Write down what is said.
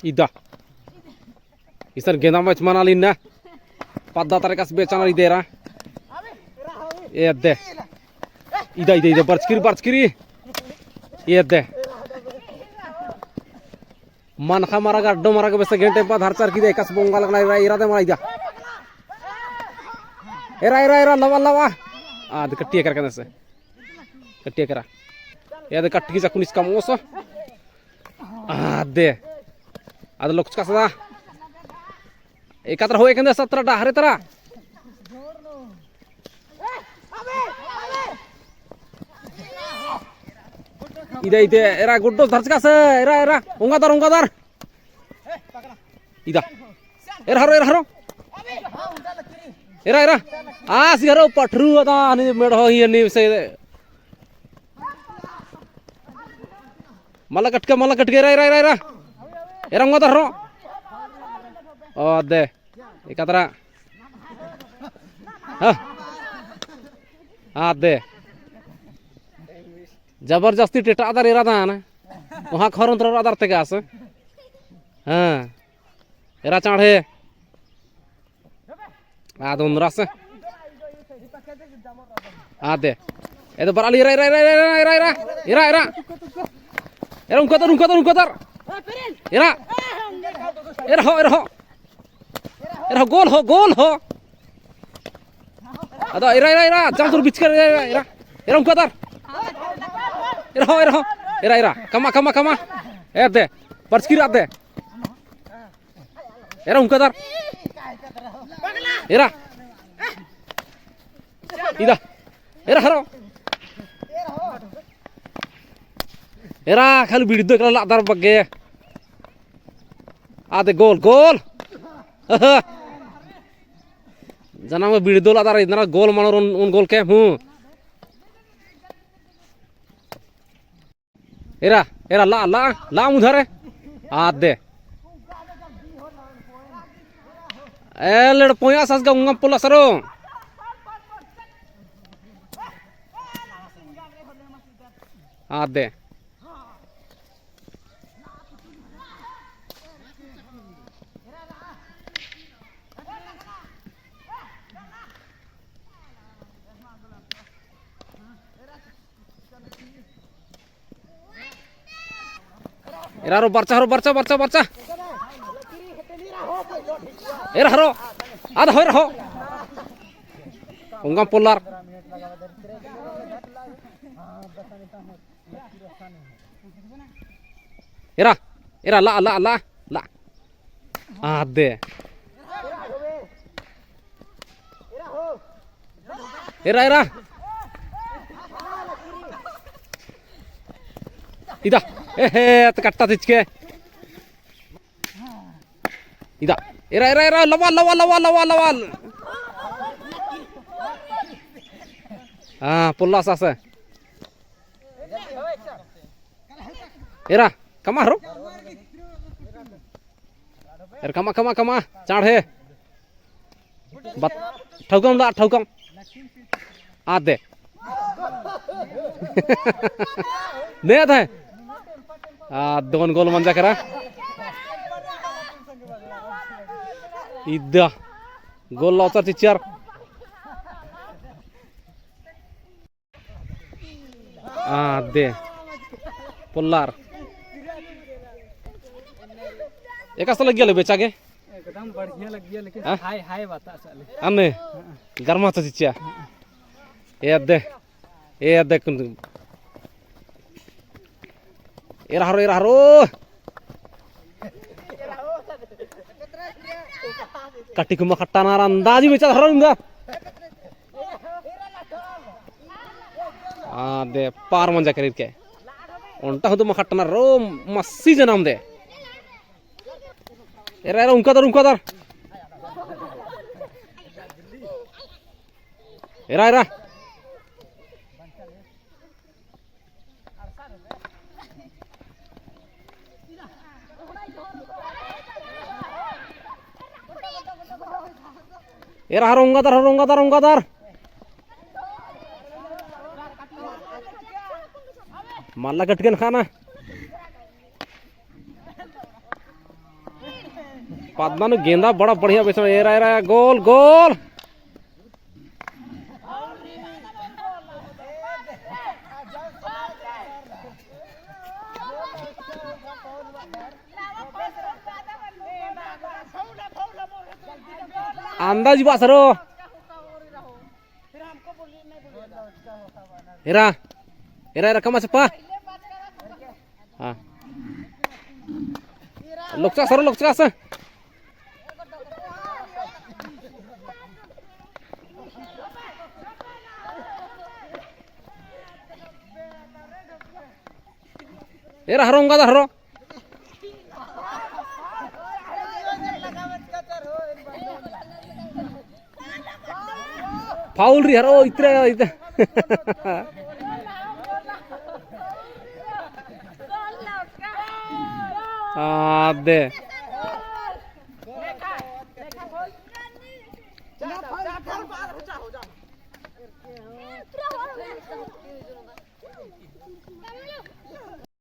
Ida. Isar gena match manalin na. Padda tarekas becana idera. Yedde. Ida barskiri. Yedde. Man khamara gaddo maraga besa gente pad harchar ki dekas bongal kana ira de maraida. Era lawa. Ad kattiya kar kana se. Kattiya kara. Yad katti sa kunis kamoso. Ade. Ad loks kasada. Ekatra hoye kende 17 ta hare tara. Ida era guddo dharchka se era ungadar. Ida. Era haro. Era. Si haro patru ada ani medho hi ani se. Mala katke era. Era ungadar ro. Ode. Ekatra. Ade. जबरदस्ती टेटा आदर इरादा है ना वहाँ खरों तरह आदर तक आसे हाँ इरा चाँड़े आदो नरासे आदे ये तो बराली इरा उनका इरा गोल हो अदा इरा जाम तुर बिच कर इरा उनका Era. Kama. Ede. Parskir ade. Era kadar. Era. Ida. Era haro. Era khali biddo kala ladar bagge. Ade gol. Jana me biddo ladar idna gol manor un gol ke Era la udhare ade led poya sas ga ungam pula saro ade Era haro barca. Era haro. Ada ho. Ungam polar. Era la. Ade. Era. Ida. Katta tichke. Ida. Era lawal. Pulla sase. Era, kamaro. Era kama. Chadhe. Bat thaukam. Ade. Ne hai. Don gol manja kara. Ida. Gol lautar teacher. Ade. Polar. Ekas lagi le becha ke? एकदम बढ़िया लग गया लेकिन हाय बता साले अन्ने गर्मा तो चिच्चा ये अदे कुन इरारो कट्टी कुमा खट्टा नारा अंदाजी में चल हरंगा दे पार मंजा करीत के उन्टा हो तो मखट्टा ना रो मस्सी जनाम दे era उनका दर era harunga dar malla gatgen khana पादना नु गेंदा बड़ा बढ़िया बेचना ए रहा गोल गोल अंदाज बा सरो एरा एरा एरा कमा सपा हाँ लोकचा सरो लोकचा असं एरा हरो उंगा दा हरो फाउल री हरो इतरे इतरे दे